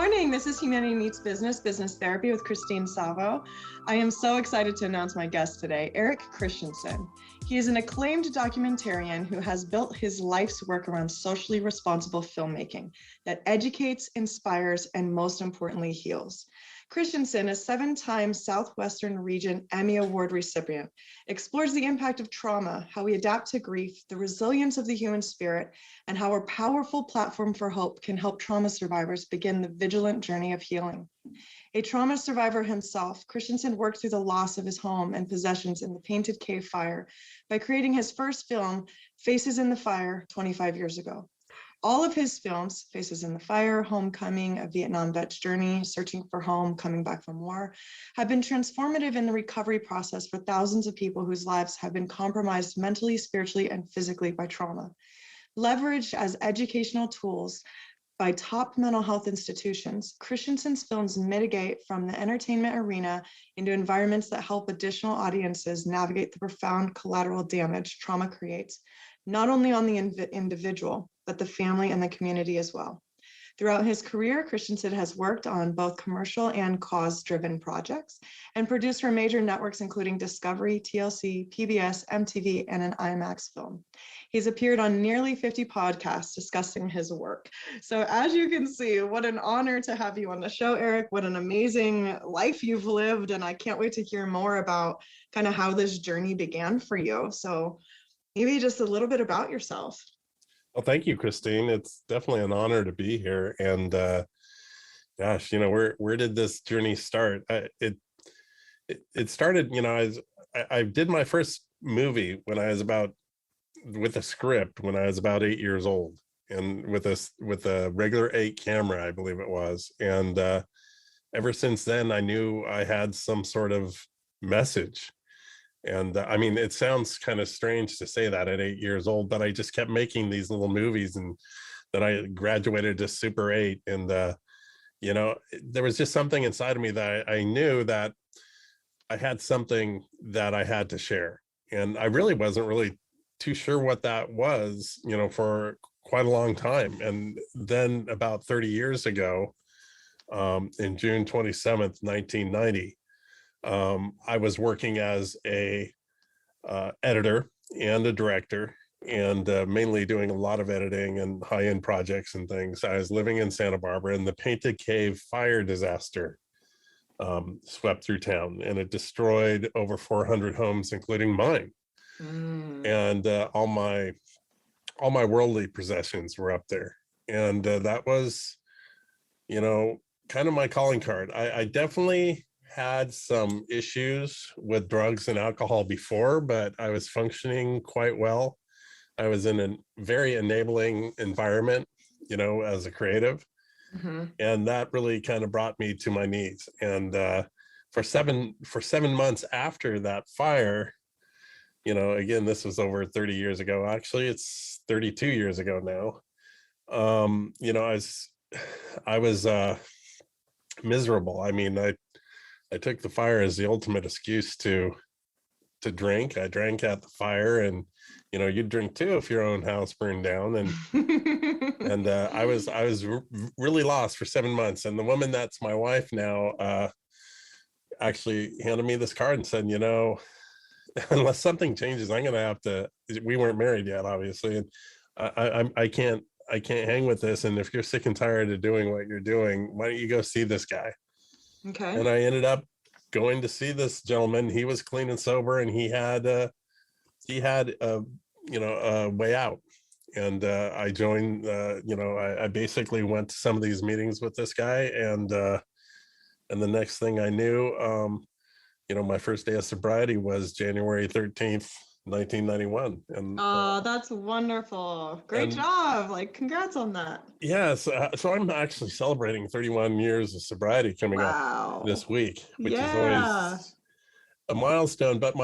morning. This is Humanity Meets Business, Business Therapy with Christine Savo. I am so excited to announce my guest today, Eric Christianson. He is an acclaimed documentarian who has built his life's work around socially responsible filmmaking that educates, inspires, and most importantly, heals. Christiansen, a 7-time Southwestern Region Emmy Award recipient, explores the impact of trauma, how we adapt to grief, the resilience of the human spirit, and how a powerful platform for hope can help trauma survivors begin the vigilant journey of healing. A trauma survivor himself, Christiansen worked through the loss of his home and possessions in the Painted Cave fire by creating his first film, Faces in the Fire, 25 years ago. All of his films, Faces in the Fire, Homecoming, A Vietnam Vet's Journey, Searching for Home, Coming Back from War, have been transformative in the recovery process for thousands of people whose lives have been compromised mentally, spiritually, and physically by trauma. Leveraged as educational tools by top mental health institutions, Christiansen's films mitigate from the entertainment arena into environments that help additional audiences navigate the profound collateral damage trauma creates, not only on the individual, but the family and the community as well. Throughout his career, Christiansen has worked on both commercial and cause-driven projects and produced for major networks including Discovery, TLC, PBS, MTV, and an Imax film. He's appeared on nearly 50 podcasts discussing his work. So as you can see, what an honor to have you on the show, Eric. What an amazing life you've lived. And I can't wait to hear more about kind of how this journey began for you. So maybe just a little bit about yourself. Well, thank you, Christine. It's definitely an honor to be here. And gosh, where did this journey start? It started, I did my first movie when I was with a script when I was about 8 years old, and with a regular 8 camera, I believe it was. And ever since then, I knew I had some sort of message. And I mean, it sounds kind of strange to say that at 8 years old, but I just kept making these little movies, and then I graduated to Super 8. And, there was just something inside of me that I knew that I had something that I had to share. And I really wasn't really too sure what that was, for quite a long time. And then about 30 years ago, in June 27th, 1990, I was working as a editor and a director, and mainly doing a lot of editing and high-end projects and things. I was living in Santa Barbara, and the Painted Cave fire disaster swept through town, and it destroyed over 400 homes, including mine. And all my worldly possessions were up there. And that was, kind of my calling card. I definitely had some issues with drugs and alcohol before, but I was functioning quite well. I was in a very enabling environment, as a creative. Mm-hmm. And that really kind of brought me to my knees. And for seven months after that fire, again, this was over 30 years ago. Actually, it's 32 years ago now. I was miserable. I mean, I took the fire as the ultimate excuse to drink. I drank at the fire, and you'd drink too if your own house burned down. And and I was really lost for 7 months. And the woman that's my wife now actually handed me this card and said, unless something changes, I'm gonna have to. We weren't married yet, obviously, and I can't hang with this. And if you're sick and tired of doing what you're doing, why don't you go see this guy? Okay. And I ended up going to see this gentleman. He was clean and sober, and he had a way out. And I joined. I basically went to some of these meetings with this guy, and the next thing I knew, my first day of sobriety was January 13th, 1991. And that's wonderful. Great job. Congrats on that. Yes. So I'm actually celebrating 31 years of sobriety coming up this week, which is always a milestone. But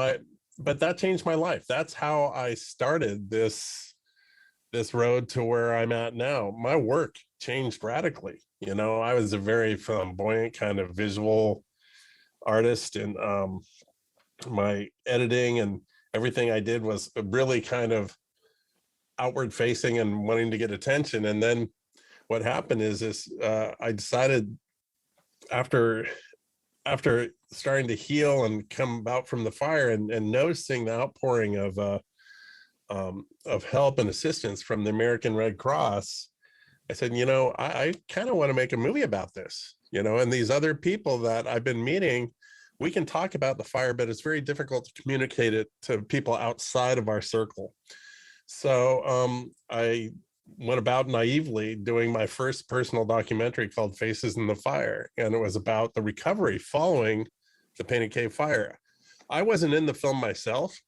that changed my life. That's how I started this road to where I'm at now. My work changed radically. I was a very flamboyant kind of visual artist, and my editing and everything I did was really kind of outward facing and wanting to get attention. And then what happened is this, I decided after starting to heal and come out from the fire and noticing the outpouring of help and assistance from the American Red Cross, I said, I kind of want to make a movie about this, and these other people that I've been meeting, we can talk about the fire, but it's very difficult to communicate it to people outside of our circle. So I went about naively doing my first personal documentary called Faces in the Fire. And it was about the recovery following the Painted Cave fire. I wasn't in the film myself,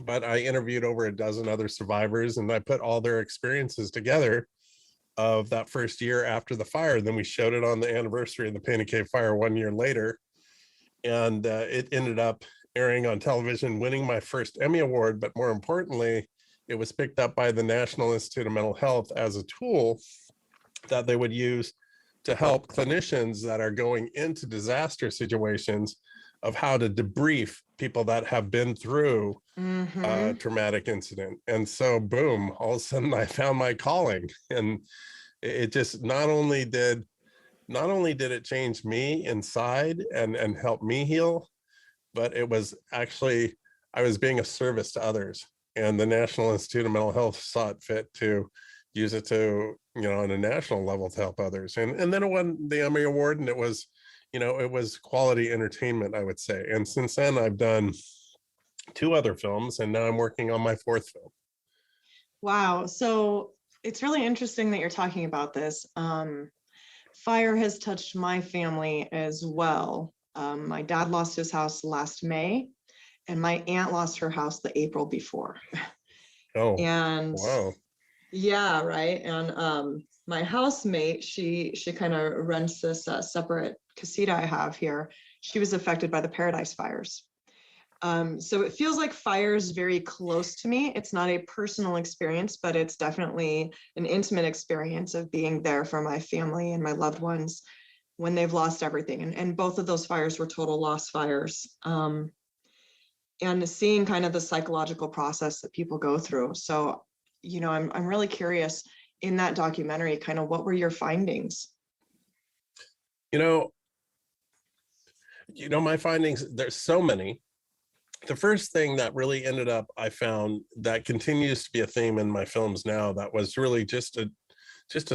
but I interviewed over a dozen other survivors, and I put all their experiences together of that first year after the fire. Then we showed it on the anniversary of the Painted Cave fire 1 year later. And it ended up airing on television, winning my first Emmy Award. But more importantly, it was picked up by the National Institute of Mental Health as a tool that they would use to help clinicians that are going into disaster situations of how to debrief people that have been through a traumatic incident. And so, boom, all of a sudden I found my calling. And it just not only did it change me inside and help me heal, but it was actually, I was being a service to others. And the National Institute of Mental Health saw it fit to use it to, on a national level to help others. And then it won the Emmy Award, and it was quality entertainment, I would say. And since then I've done 2 other films, and now I'm working on my 4th film. Wow. So it's really interesting that you're talking about this. Fire has touched my family as well. My dad lost his house last May, and my aunt lost her house the April before. Oh, and wow. Yeah, right. And my housemate, she kind of rents this separate casita I have here. She was affected by the Paradise fires. So it feels like fire is very close to me. It's not a personal experience, but it's definitely an intimate experience of being there for my family and my loved ones when they've lost everything. And both of those fires were total loss fires. And seeing kind of the psychological process that people go through. So, I'm really curious in that documentary, kind of what were your findings? My findings, there's so many. The first thing that really ended up, I found that continues to be a theme in my films now, that was really just a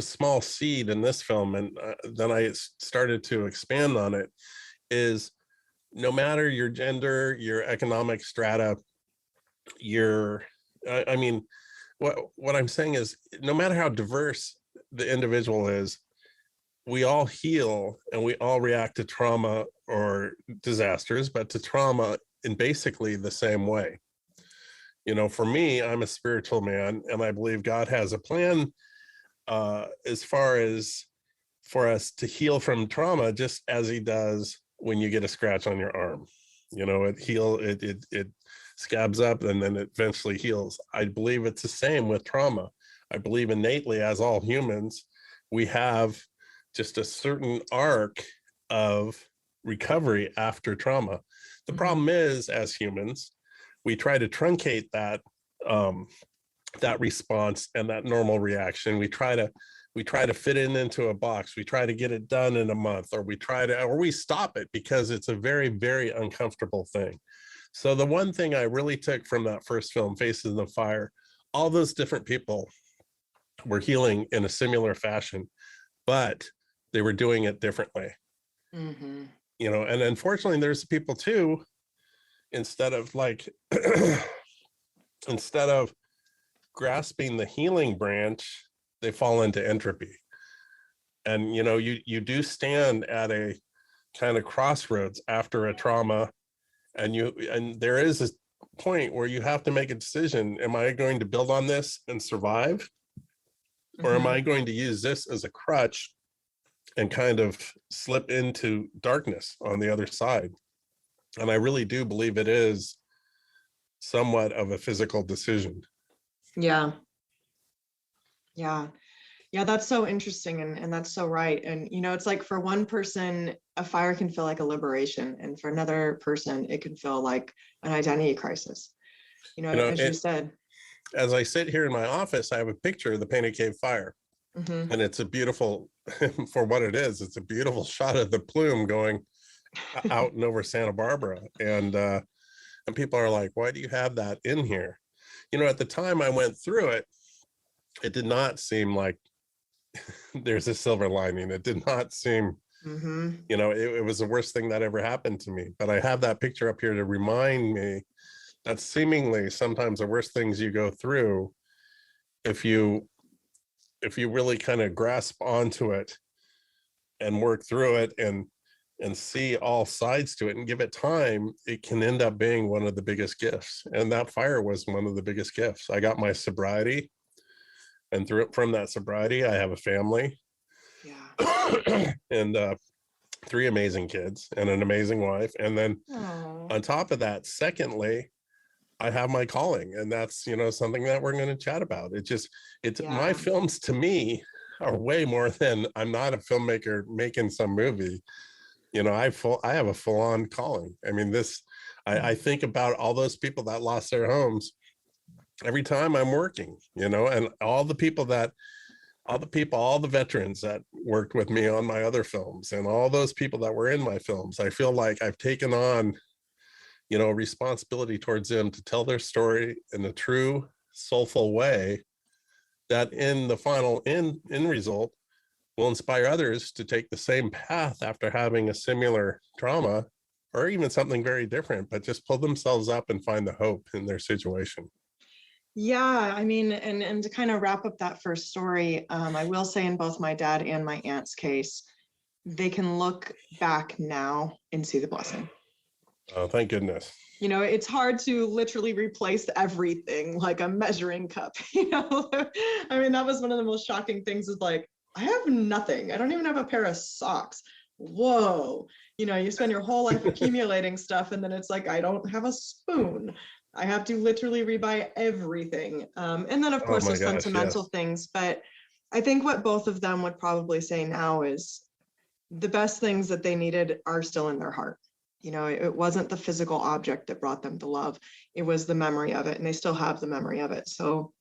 small seed in this film, and then I started to expand on it, is no matter your gender, your economic strata, what I'm saying is, no matter how diverse the individual is, we all heal and we all react to trauma or disasters, but to trauma in basically the same way. For me, I'm a spiritual man, and I believe God has a plan as far as for us to heal from trauma, just as he does when you get a scratch on your arm. It scabs up and then it eventually heals. I believe it's the same with trauma. I believe innately, as all humans, we have just a certain arc of recovery after trauma. The problem is, as humans, we try to truncate that response and that normal reaction. We try to fit it into a box. We try to get it done in a month, or we stop it because it's a very, very uncomfortable thing. So the one thing I really took from that first film, Faces in the Fire, all those different people were healing in a similar fashion, but they were doing it differently. And unfortunately, there's people too, instead of grasping the healing branch, they fall into entropy. And you do stand at a kind of crossroads after a trauma, and there is a point where you have to make a decision. Am I going to build on this and survive, or am I going to use this as a crutch and kind of slip into darkness on the other side? And I really do believe it is somewhat of a physical decision. Yeah, that's so interesting, and that's so right. And it's like, for one person, a fire can feel like a liberation, and for another person, it can feel like an identity crisis. As you said. As I sit here in my office, I have a picture of the Painted Cave fire. Mm-hmm. And it's a beautiful, for what it is, it's a beautiful shot of the plume going out and over Santa Barbara. And people are like, why do you have that in here? You know, at the time I went through it, it did not seem like there's a silver lining. It did not seem, Mm-hmm. you know, it was the worst thing that ever happened to me. But I have that picture up here to remind me that seemingly sometimes the worst things you go through, if you really kind of grasp onto it and work through it and see all sides to it and give it time, it can end up being one of the biggest gifts. And that fire was one of the biggest gifts. I got my sobriety, and from that sobriety, I have a family. Yeah. And 3 amazing kids and an amazing wife. And then Aww. on top of that, secondly, I have my calling, and that's, you know, something that we're going to chat about. It's my Yeah. films to me are way more than, I'm not a filmmaker making some movie. You know, I have a full-on calling. I mean, I think about all those people that lost their homes every time I'm working, you know, and all the veterans that worked with me on my other films, and all those people that were in my films. I feel like I've taken on, you know, responsibility towards them to tell their story in a true, soulful way that in the final end result will inspire others to take the same path after having a similar trauma, or even something very different, but just pull themselves up and find the hope in their situation. Yeah, I mean, and to kind of wrap up that first story, I will say in both my dad and my aunt's case, they can look back now and see the blessing. Oh, thank goodness. You know, it's hard to literally replace everything like a measuring cup, you know? I mean, that was one of the most shocking things, is like, I have nothing. I don't even have a pair of socks. Whoa. You know, you spend your whole life accumulating stuff, and then it's like, I don't have a spoon. I have to literally rebuy everything. And then, of Oh course, my there's gosh, sentimental yes. things. But I think what both of them would probably say now is the best things that they needed are still in their heart. You know, it wasn't the physical object that brought them to love. It was the memory of it, and they still have the memory of it. So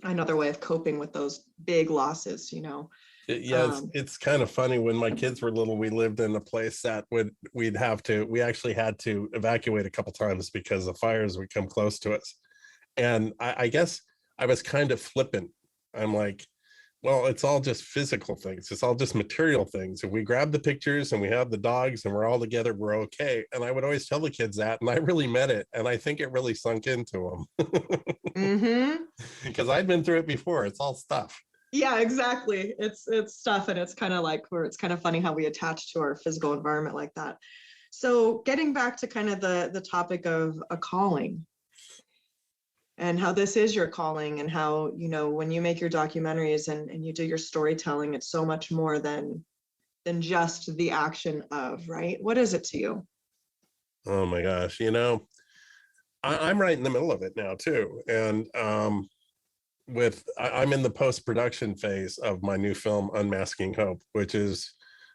another way of coping with those big losses, you know. Yeah, it's kind of funny. When my kids were little, we lived in a place that we actually had to evacuate a couple times because the fires would come close to us. And I guess I was kind of flippant. I'm like, well, it's all just physical things. It's all just material things. If we grab the pictures and we have the dogs and we're all together, we're okay. And I would always tell the kids that, and I really meant it. And I think it really sunk into them. Mm-hmm. Because I'd been through it before. It's all stuff. Yeah, exactly. It's stuff, and it's kind of like, where it's kind of funny how we attach to our physical environment like that. So getting back to kind of the topic of a calling, and how this is your calling, and how, you know, when you make your documentaries and you do your storytelling, it's so much more than just the action of, right? What is it to you? Oh my gosh. You know, I'm right in the middle of it now too. And I'm in the post-production phase of my new film, Unmasking Hope, which is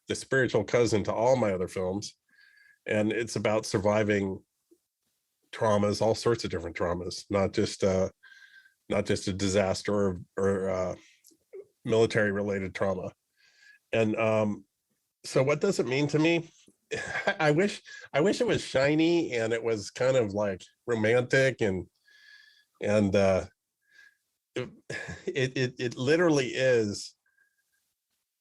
the spiritual cousin to all my other films. And it's about surviving traumas, all sorts of different traumas, not just a disaster or military related trauma. And so what does it mean to me? I wish it was shiny and it was kind of like romantic, and it literally is,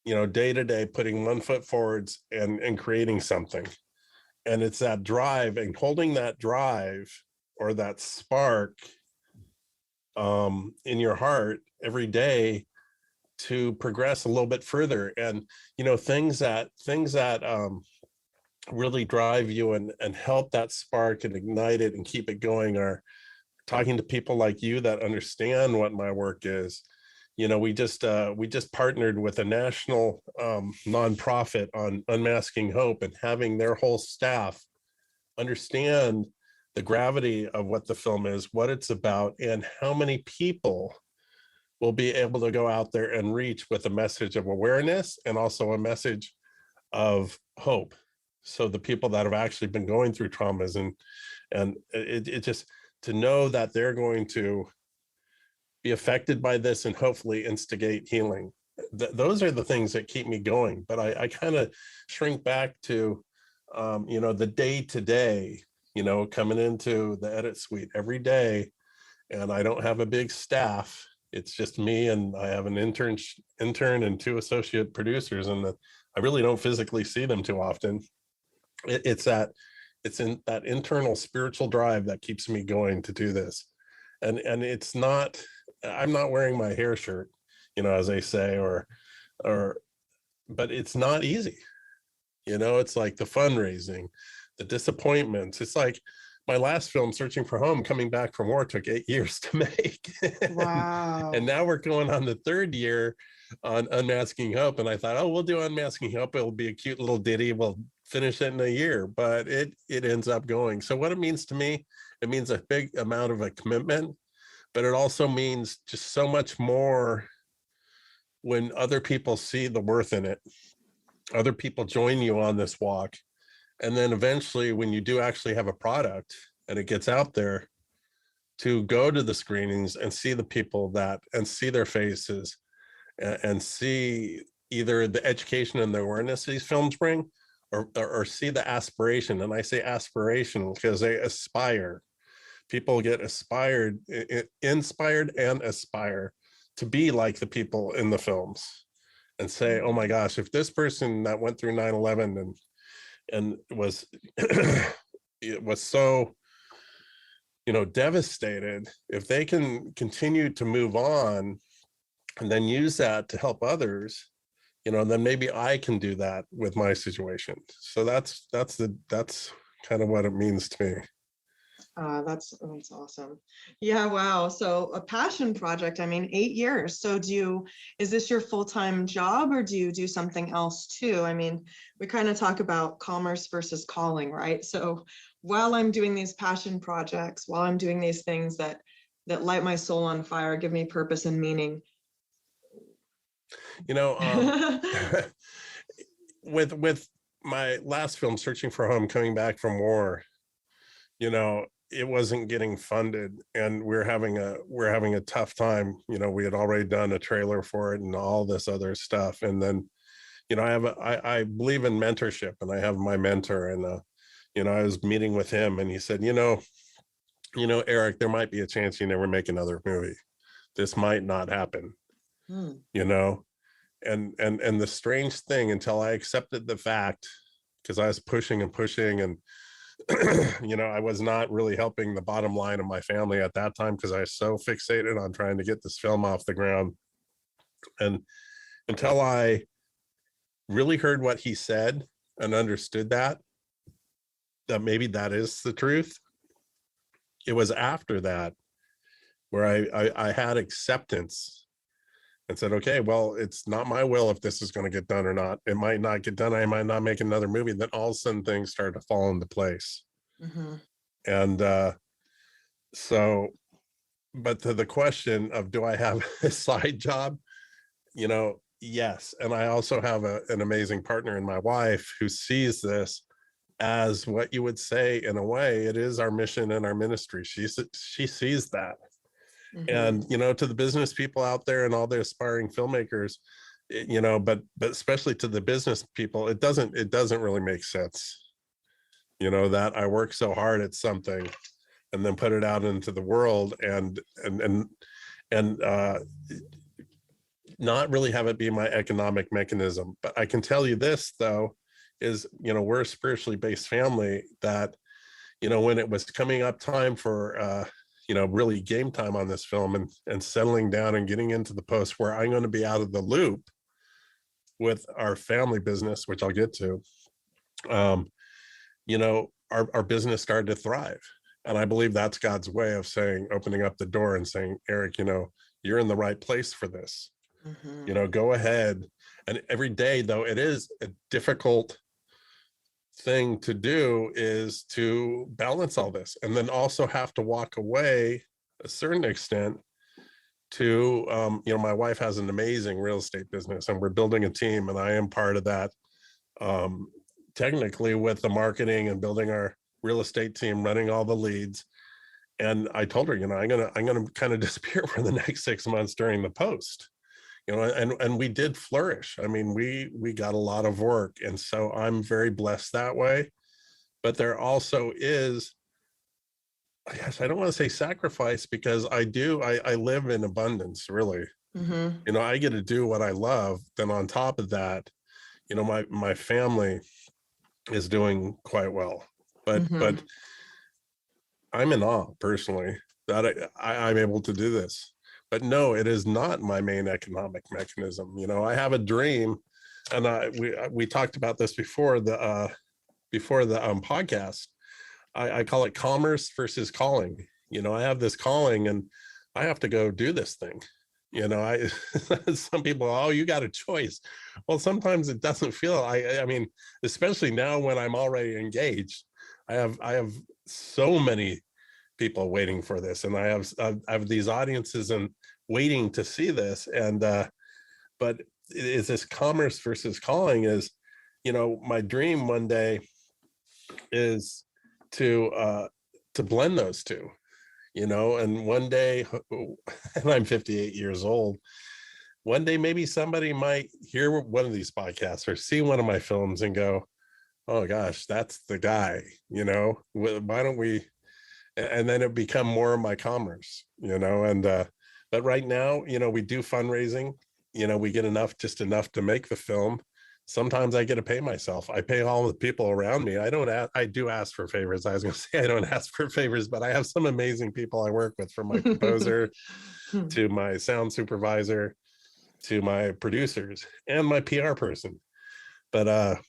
you know, day to day putting one foot forwards and creating something. And it's that drive and holding that drive or that spark in your heart every day to progress a little bit further. And you know, things that really drive you and help that spark and ignite it and keep it going are talking to people like you that understand what my work is. You know, we just partnered with a national nonprofit on Unmasking Hope, and having their whole staff understand the gravity of what the film is, what it's about, and how many people will be able to go out there and reach with a message of awareness and also a message of hope. So the people that have actually been going through traumas, and it just, to know that they're going to be affected by this and hopefully instigate healing. those are the things that keep me going. But I kind of shrink back to, the day to day, coming into the edit suite every day, and I don't have a big staff. It's just me, and I have an intern and two associate producers, and I really don't physically see them too often. It's in that internal spiritual drive that keeps me going to do this. And it's not, I'm not wearing my hair shirt, as they say, but it's not easy. It's like the fundraising, the disappointments. It's like my last film, Searching for Home, coming back from war, took 8 years to make. Wow. And now we're going on the third year on Unmasking Hope. And I thought, oh, we'll do Unmasking Hope. It'll be a cute little ditty. We'll finish it in a year, but it ends up going. So what it means to me, it means a big amount of a commitment, but it also means just so much more when other people see the worth in it. Other people join you on this walk. And then eventually when you do actually have a product and it gets out there, to go to the screenings and see the people and see their faces and see either the education and the awareness these films bring, or see the aspiration. And I say aspiration because they aspire. People get inspired and aspire to be like the people in the films and say, oh my gosh, if this person that went through 9/11 and was it was so devastated, if they can continue to move on and then use that to help others, then maybe I can do that with my situation. So that's kind of what it means to me. That's awesome. Yeah, wow. So a passion project, 8 years. So is this your full-time job, or do you do something else too? We kind of talk about commerce versus calling, right? So while I'm doing these passion projects, while I'm doing these things that light my soul on fire, give me purpose and meaning. With my last film, Searching for Home, coming back from war, it wasn't getting funded, and we're having a tough time. We had already done a trailer for it and all this other stuff. And then, I believe in mentorship, and I have my mentor, and I was meeting with him, and he said, Eric, there might be a chance you never make another movie. This might not happen. And the strange thing, until I accepted the fact, because I was pushing and pushing, and I was not really helping the bottom line of my family at that time, because I was so fixated on trying to get this film off the ground. And until I really heard what he said and understood that maybe that is the truth, it was after that where I had acceptance and said, okay, well, it's not my will if this is going to get done or not. It might not get done. I might not make another movie. Then all of a sudden things started to fall into place. And but to the question of, do I have a side job? Yes. And I also have an amazing partner in my wife who sees this as what you would say, in a way, it is our mission and our ministry. She sees that. And to the business people out there and all the aspiring filmmakers, but especially to the business people, it doesn't really make sense, that I work so hard at something and then put it out into the world and not really have it be my economic mechanism. But I can tell you this, though, is, we're a spiritually based family that, when it was coming up time for, really game time on this film and settling down and getting into the post where I'm going to be out of the loop with our family business, which I'll get to, our business started to thrive. And I believe that's God's way of opening up the door and saying, Eric, you're in the right place for this. Go ahead. And every day, though, it is a difficult thing to do, is to balance all this, and then also have to walk away a certain extent to, my wife has an amazing real estate business, and we're building a team, and I am part of that, technically, with the marketing and building our real estate team, running all the leads. And I told her, I'm gonna kind of disappear for the next 6 months during the post, and we did flourish. I mean, we got a lot of work, and so I'm very blessed that way. But there also is, I guess I don't want to say sacrifice, because I live in abundance, really. Mm-hmm. I get to do what I love. Then on top of that, my family is doing quite well. But Mm-hmm. I'm in awe personally that I'm able to do this. But no, it is not my main economic mechanism. I have a dream, and we talked about this before the podcast. I call it commerce versus calling. I have this calling, and I have to go do this thing. I some people, oh, you got a choice. Well, sometimes it doesn't feel. I mean, especially now when I'm already engaged, I have so many people waiting for this, and I have these audiences and waiting to see this. And but is this commerce versus calling? Is my dream one day is to blend those two, and one day, and I'm 58 years old, one day maybe somebody might hear one of these podcasts or see one of my films and go, oh gosh, that's the guy. Why don't we, and then it become more of my commerce, and but right now, we do fundraising. We get just enough to make the film. Sometimes I get to pay myself. I pay all the people around me. I do ask for favors. I was going to say I don't ask for favors, but I have some amazing people I work with, from my composer to my sound supervisor to my producers and my PR person. But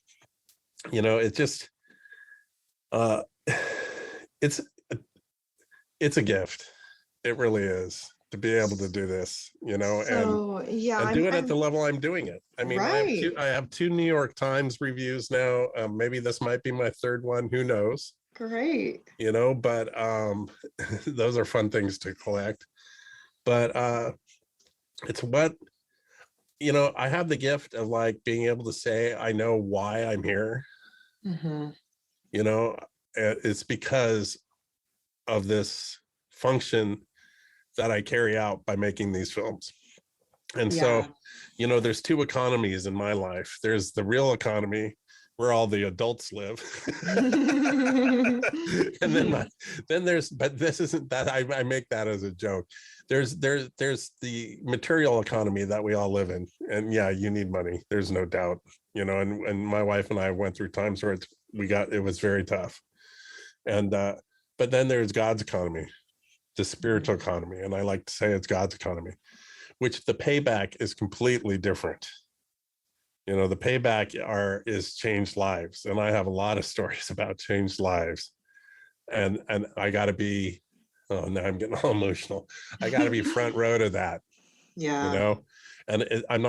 it just uh it's it's a gift. It really is, to be able to do this, So yeah, and do it at the level I'm doing it. I mean, right. I have two New York Times reviews now. Maybe this might be my third one. Who knows? Great. But those are fun things to collect. But it's what, I have the gift of like being able to say, I know why I'm here. Mm-hmm. It's because of this function that I carry out by making these films. And Yeah. so, there's two economies in my life. There's the real economy, where all the adults live. And then there's, but this isn't that, I make that as a joke. There's the material economy that we all live in. And yeah, you need money. There's no doubt, and my wife and I went through times where it was very tough. And but then there's God's economy, the spiritual economy. And I like to say it's God's economy, which the payback is completely different. The payback is changed lives. And I have a lot of stories about changed lives. And I gotta be, oh, now I'm getting all emotional. I gotta be front row to that, Yeah. And I'm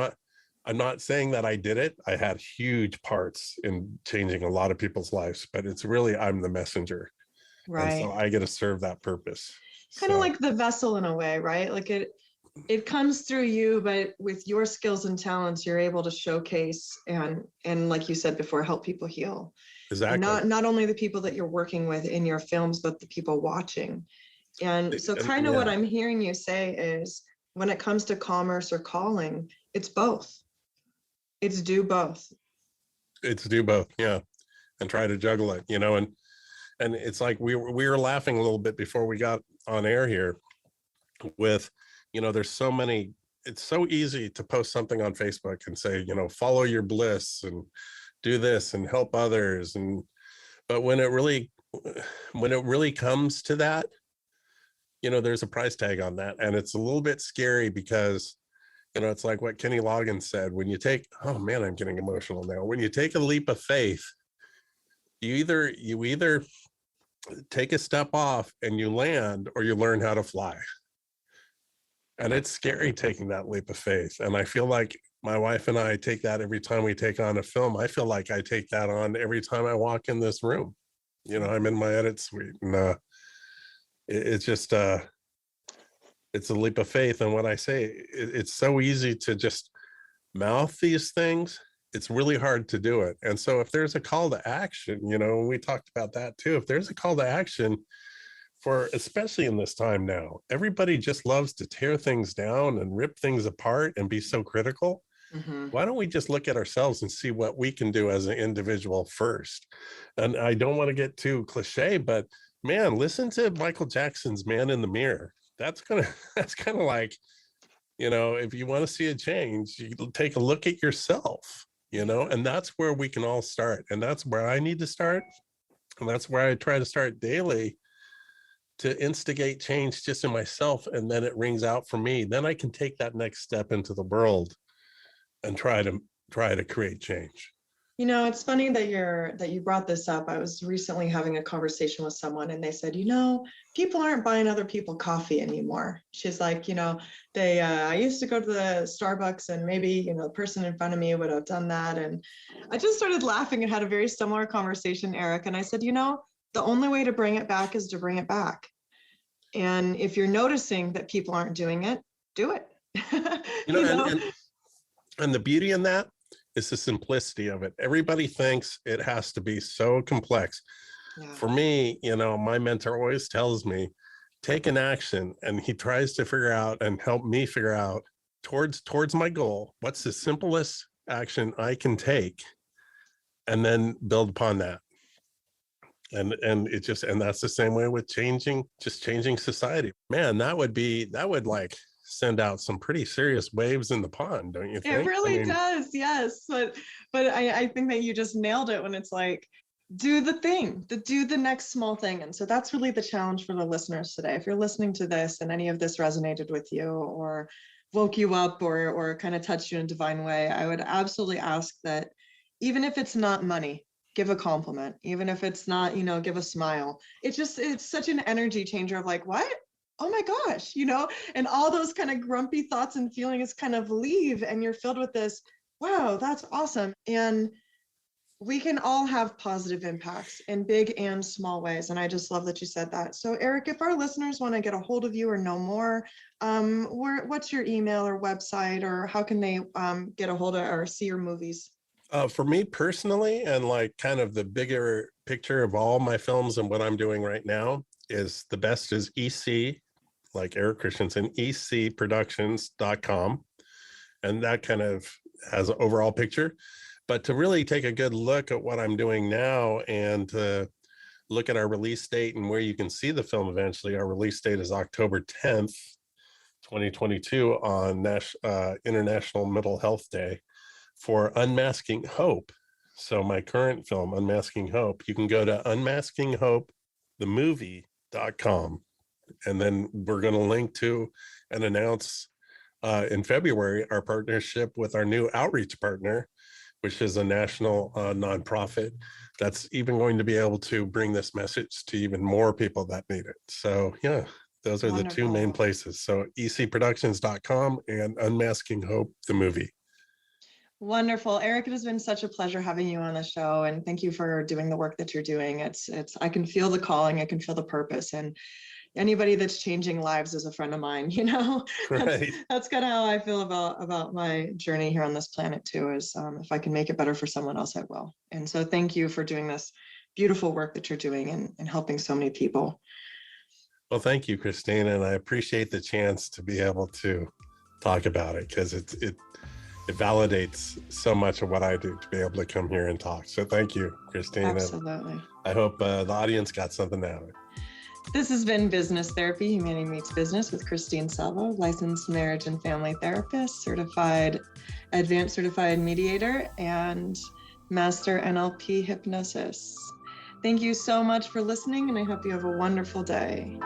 not saying that I did it. I had huge parts in changing a lot of people's lives, but it's really, I'm the messenger. And so Right. I get to serve that purpose. Kind of So like the vessel in a way, right? Like it comes through you, but with your skills and talents, you're able to showcase and like you said before, help people heal. And exactly. not only the people that you're working with in your films, but the people watching. And so And kind of what yeah, I'm hearing you say is when it comes to commerce or calling, it's both. It's do both. it's do both. Yeah. And try to juggle it, and it's like we were laughing a little bit before we got on air here with, there's so many, it's so easy to post something on Facebook and say, follow your bliss and do this and help others. But when it really comes to that, there's a price tag on that. And it's a little bit scary because, it's like what Kenny Loggins said, when you take, oh man, I'm getting emotional now. When you take a leap of faith, you either take a step off and you land, or you learn how to fly. And it's scary taking that leap of faith. And I feel like my wife and I take that every time we take on a film. I feel like I take that on every time I walk in this room. I'm in my edit suite, and it's just it's a leap of faith. And what I say, it's so easy to just mouth these things. It's really hard to do it. And so if there's a call to action, we talked about that too. If there's a call to action, for especially in this time now. Everybody just loves to tear things down and rip things apart and be so critical. Why don't we just look at ourselves and see what we can do as an individual first? And I don't want to get too cliche, but man, listen to Michael Jackson's Man in the Mirror. That's kind of like, if you want to see a change, you take a look at yourself, and that's where we can all start. And that's where I need to start. And that's where I try to start daily, to instigate change just in myself. And then it rings out for me. Then I can take that next step into the world and try to create change. It's funny that you brought this up. I was recently having a conversation with someone and they said, people aren't buying other people coffee anymore. She's like, I used to go to the Starbucks and maybe, the person in front of me would have done that. And I just started laughing and had a very similar conversation, Eric. And I said, the only way to bring it back is to bring it back. And if you're noticing that people aren't doing it, do it. And the beauty in that is the simplicity of it. Everybody thinks it has to be so complex. Yeah. For me, my mentor always tells me, take an action, and he tries to figure out and help me figure out towards my goal, what's the simplest action I can take, and then build upon that. And that's the same way with changing society. Man, that would like send out some pretty serious waves in the pond, don't you think? It really does, yes. But I think that you just nailed it when it's like, do the next small thing. And so that's really the challenge for the listeners today. If you're listening to this and any of this resonated with you or woke you up or kind of touched you in a divine way, I would absolutely ask that even if it's not money, give a compliment. Even if it's not, give a smile. It's such an energy changer of like, what? Oh my gosh, and all those kind of grumpy thoughts and feelings kind of leave and you're filled with this, wow, that's awesome. And we can all have positive impacts in big and small ways. And I just love that you said that. So Eric, if our listeners want to get a hold of you or know more, what's your email or website, or how can they get a hold of or see your movies? For me personally, and like kind of the bigger picture of all my films and what I'm doing right now, is the best is EC, like Eric Christianson, ecproductions.com. And that kind of has an overall picture. But to really take a good look at what I'm doing now and to look at our release date and where you can see the film eventually, our release date is October 10th, 2022 on International Mental Health Day for Unmasking Hope. So my current film, Unmasking Hope, you can go to unmaskinghopethemovie.com. And then we're going to link to and announce in February our partnership with our new outreach partner, which is a national nonprofit that's even going to be able to bring this message to even more people that need it. So yeah, those are Wonderful. The two main places. So ecproductions.com and Unmasking Hope, the movie. Wonderful. Eric, it has been such a pleasure having you on the show, and thank you for doing the work that you're doing. I can feel the calling, I can feel the purpose, and anybody that's changing lives is a friend of mine, Right. That's kind of how I feel about my journey here on this planet too, is if I can make it better for someone else, I will. And so thank you for doing this beautiful work that you're doing and helping so many people. Well, thank you, Christine. And I appreciate the chance to be able to talk about it, because it validates so much of what I do to be able to come here and talk. So thank you, Christine. Absolutely. And I hope the audience got something out of it. This has been Business Therapy, Humanity Meets Business with Christine Salvo, licensed marriage and family therapist, advanced certified mediator, and master NLP hypnosis. Thank you so much for listening, and I hope you have a wonderful day.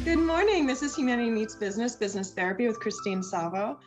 Good morning. This is Humanity Meets Business, Business Therapy with Christine Salvo.